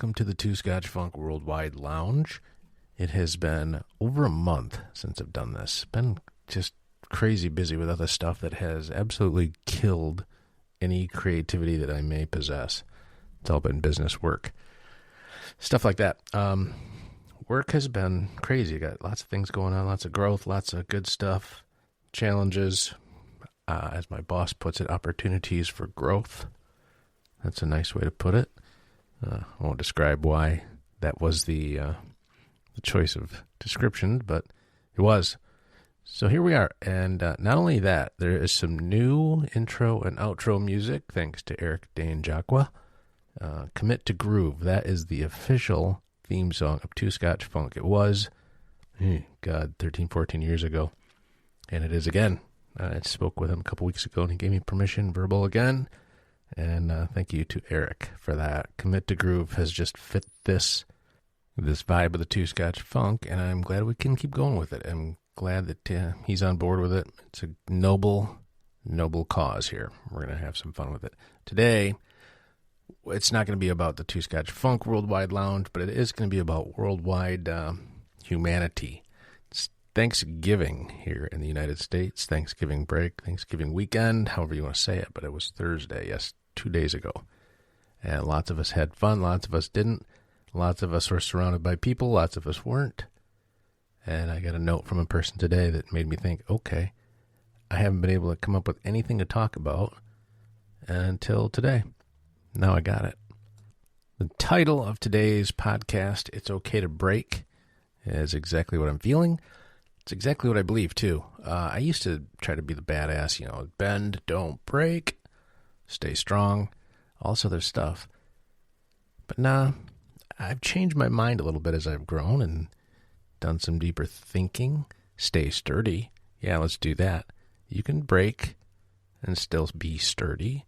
welcome to the Two Scotch Funk Worldwide Lounge. It has been over a month since I've done this. Been just crazy busy with other stuff that has absolutely killed any creativity that I may possess. It's all been business work. Stuff like that. Work has been crazy. Got lots of things going on, lots of growth, lots of good stuff, challenges, as my boss puts it, opportunities for growth. That's a nice way to put it. I won't describe why that was the choice of description, but it was. So here we are, and not only that, there is some new intro and outro music, thanks to Eric Dane Jacqua. Commit to Groove, that is the official theme song of Two Scotch Funk. It was, 13, 14 years ago, and it is again. I spoke with him a couple weeks ago, and he gave me permission, verbal again. And thank you to Eric for that. Commit to Groove has just fit this vibe of the Two Scotch Funk, and I'm glad we can keep going with it. I'm glad that he's on board with it. It's a noble cause here. We're going to have some fun with it. Today, it's not going to be about the Two Scotch Funk Worldwide Lounge, but it is going to be about worldwide humanity. It's Thanksgiving here in the United States, Thanksgiving break, Thanksgiving weekend, however you want to say it, but it was Thursday, yes, 2 days ago. And lots of us had fun, lots of us didn't. Lots of us were surrounded by people, lots of us weren't. And I got a note from a person today that made me think, okay, I haven't been able to come up with anything to talk about until today. Now I got it. The title of today's podcast, It's Okay to Break, is exactly what I'm feeling. It's exactly what I believe, too. I used to try to be the badass, bend, don't break, stay strong, all this other stuff. But nah, I've changed my mind a little bit as I've grown and done some deeper thinking. Stay sturdy. Yeah, let's do that. You can break and still be sturdy.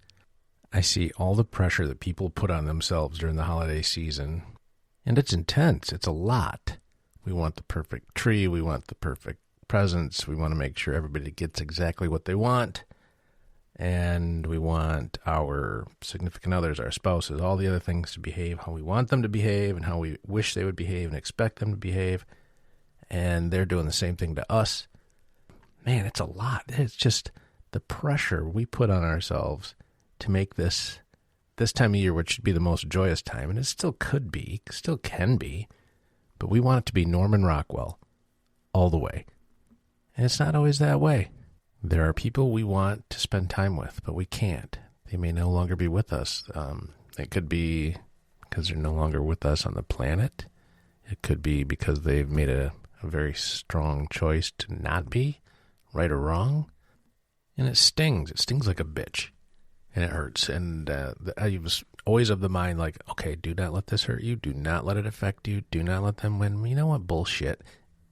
I see all the pressure that people put on themselves during the holiday season, and it's intense. It's a lot. We want the perfect tree. We want the perfect presents. We want to make sure everybody gets exactly what they want. And we want our significant others, our spouses, all the other things to behave how we want them to behave and how we wish they would behave and expect them to behave. And they're doing the same thing to us. Man, it's a lot. It's just the pressure we put on ourselves to make this time of year, which should be the most joyous time, and it still could be, still can be, but we want it to be Norman Rockwell all the way. And it's not always that way. There are people we want to spend time with, but we can't. They may no longer be with us. It could be because they're no longer with us on the planet. It could be because they've made a very strong choice to not be, right or wrong. And it stings. It stings like a bitch. And it hurts. And I was always of the mind like, okay, do not let this hurt you. Do not let it affect you. Do not let them win. You know what? Bullshit.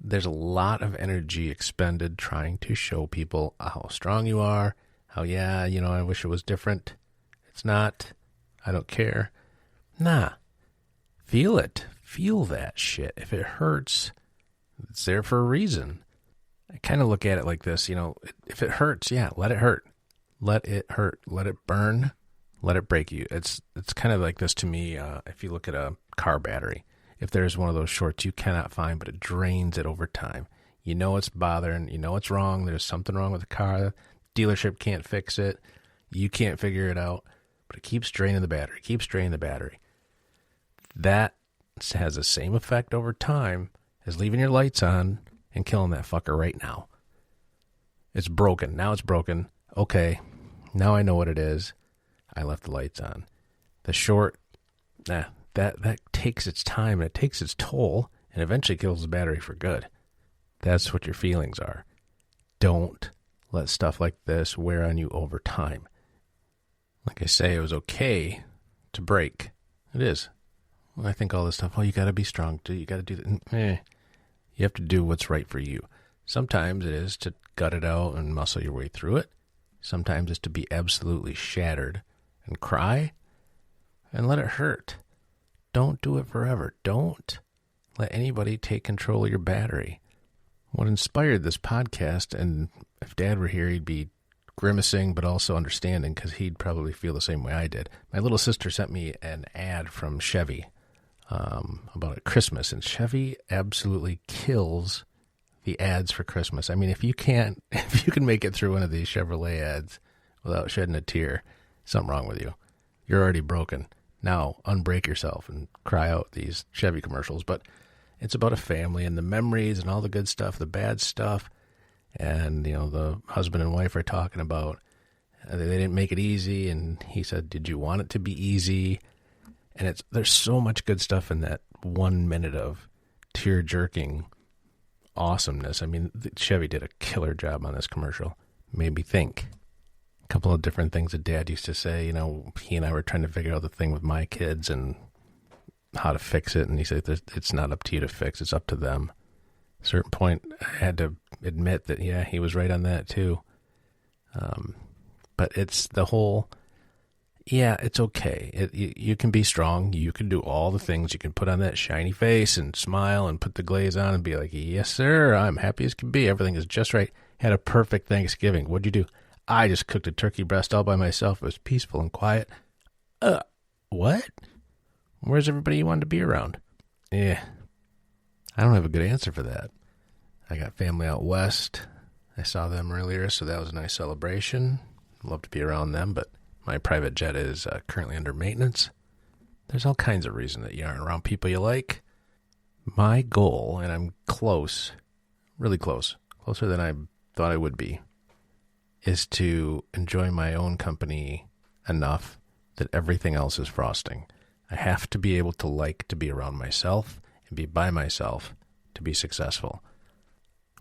There's a lot of energy expended trying to show people how strong you are, how, I wish it was different. It's not. I don't care. Nah. Feel it. Feel that shit. If it hurts, it's there for a reason. I kind of look at it like this, if it hurts, let it hurt. Let it hurt. Let it burn. Let it break you. It's kind of like this to me if you look at a car battery. If there's one of those shorts you cannot find, but it drains it over time. You know it's bothering. You know it's wrong. There's something wrong with the car. Dealership can't fix it. You can't figure it out. But it keeps draining the battery. Keeps draining the battery. That has the same effect over time as leaving your lights on and killing that fucker right now. It's broken. Now it's broken. Okay, now I know what it is. I left the lights on. The short, that takes its time, and it takes its toll, and eventually kills the battery for good. That's what your feelings are. Don't let stuff like this wear on you over time. Like I say, it was okay to break. It is. Well, I think all this stuff, you got to be strong. You got to do that. You have to do what's right for you. Sometimes it is to gut it out and muscle your way through it. Sometimes it's to be absolutely shattered and cry and let it hurt. Don't do it forever. Don't let anybody take control of your battery. What inspired this podcast, and if Dad were here, he'd be grimacing but also understanding because he'd probably feel the same way I did. My little sister sent me an ad from Chevy about Christmas, and Chevy absolutely kills the ads for Christmas. I mean, if you can make it through one of these Chevrolet ads without shedding a tear, something wrong with you. You're already broken. Now unbreak yourself and cry out these Chevy commercials. But it's about a family and the memories and all the good stuff, the bad stuff. And, the husband and wife are talking about they didn't make it easy. And he said, did you want it to be easy? And there's so much good stuff in that 1 minute of tear-jerking awesomeness. I mean, Chevy did a killer job on this commercial. Made me think. A couple of different things that Dad used to say. He and I were trying to figure out the thing with my kids and how to fix it. And he said, it's not up to you to fix. It's up to them. At a certain point, I had to admit that, yeah, he was right on that too. But it's the whole, yeah, it's okay. You can be strong. You can do all the things. You can put on that shiny face and smile and put the glaze on and be like, yes, sir, I'm happy as can be. Everything is just right. Had a perfect Thanksgiving. What'd you do? I just cooked a turkey breast all by myself. It was peaceful and quiet. What? Where's everybody you wanted to be around? Yeah, I don't have a good answer for that. I got family out west. I saw them earlier, so that was a nice celebration. Love to be around them, but my private jet is currently under maintenance. There's all kinds of reasons that you aren't around people you like. My goal, and I'm close, really close, closer than I thought I would be, is to enjoy my own company enough that everything else is frosting. I have to be able to like to be around myself and be by myself to be successful.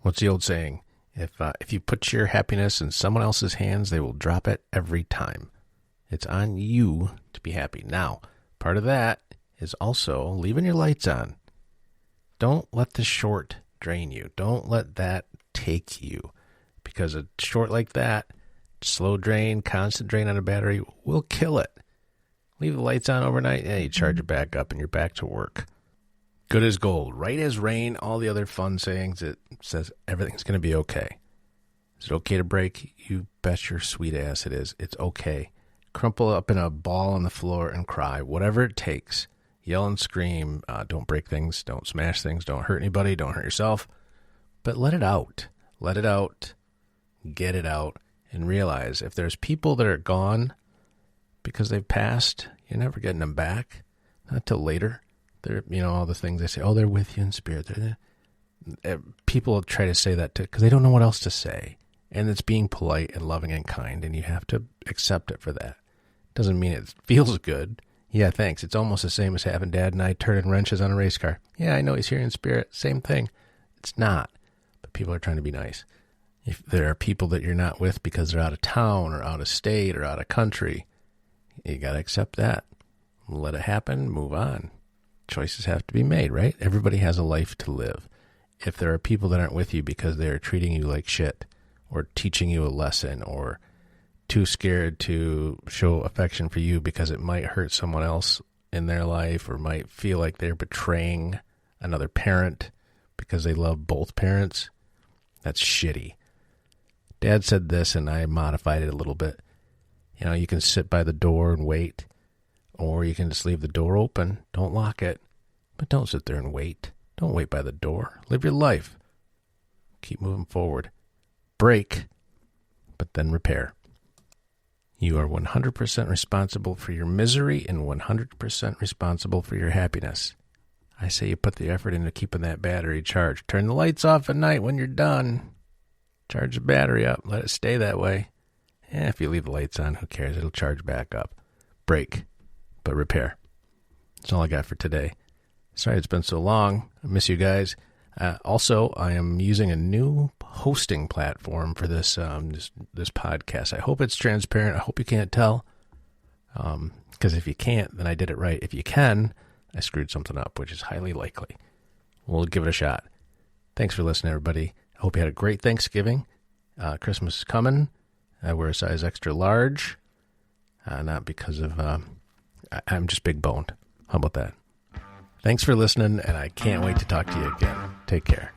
What's the old saying? If you put your happiness in someone else's hands, they will drop it every time. It's on you to be happy. Now, part of that is also leaving your lights on. Don't let the short drain you. Don't let that take you. Because a short like that, slow drain, constant drain on a battery, will kill it. Leave the lights on overnight, you charge it back up and you're back to work. Good as gold, right as rain, all the other fun sayings. It says everything's going to be okay. Is it okay to break? You bet your sweet ass it is. It's okay. Crumple up in a ball on the floor and cry, whatever it takes. Yell and scream. Don't break things. Don't smash things. Don't hurt anybody. Don't hurt yourself. But let it out. Let it out. Get it out. And realize if there's people that are gone because they've passed, you're never getting them back. Not till later. They're, all the things they say, they're with you in spirit. People try to say that because they don't know what else to say. And it's being polite and loving and kind, and you have to accept it for that. Doesn't mean it feels good. Yeah, thanks. It's almost the same as having Dad and I turning wrenches on a race car. Yeah, I know he's here in spirit. Same thing. It's not. But people are trying to be nice. If there are people that you're not with because they're out of town or out of state or out of country, you got to accept that. Let it happen. Move on. Choices have to be made, right? Everybody has a life to live. If there are people that aren't with you because they're treating you like shit or teaching you a lesson or too scared to show affection for you because it might hurt someone else in their life or might feel like they're betraying another parent because they love both parents, that's shitty. Dad said this and I modified it a little bit. You can sit by the door and wait, or you can just leave the door open. Don't lock it, but don't sit there and wait. Don't wait by the door. Live your life. Keep moving forward. Break, but then repair. You are 100% responsible for your misery and 100% responsible for your happiness. I say you put the effort into keeping that battery charged. Turn the lights off at night when you're done. Charge the battery up. Let it stay that way. If you leave the lights on, who cares? It'll charge back up. Break, but repair. That's all I got for today. Sorry it's been so long. I miss you guys. Also, I am using a new hosting platform for this podcast. I hope it's transparent. I hope you can't tell. Because if you can't, then I did it right. If you can, I screwed something up, which is highly likely. We'll give it a shot. Thanks for listening, everybody. I hope you had a great Thanksgiving. Christmas is coming. I wear a size extra large. Not because of... I'm just big boned. How about that? Thanks for listening, and I can't wait to talk to you again. Take care.